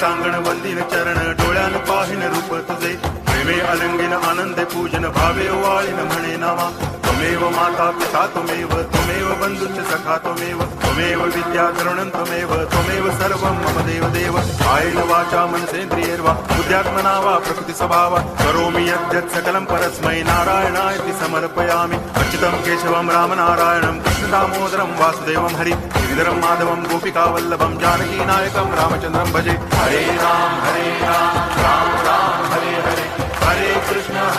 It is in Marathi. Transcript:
टांगण वंदिन चरण डोळ्यान पाहिन रूप तुझे प्रेमे अलंगिन आनंदे पूजन भावे वाळीन म्हणे नामा त्वमेव माता पिता त्वमेव बंधुश्च सखा त्वमेव विद्या तरुणं त्वमेव सर्वं मम देव कायेन वाचा मनसेन्द्रियैर्वा बुद्ध्यात्मना वा प्रकृति स्वभावा करोमि यद्यत् सकलं परस्मै नारायणायति समर्पयामि अर्चितं केशवं रामनारायणं कृष्णदामोदरं वासुदेवं हरि गिरिधरं माधवं गोपिकावल्लभं जानकीनायकं रामचन्द्रं भजे हरे राम राम राम हरे हरे हरे कृष्ण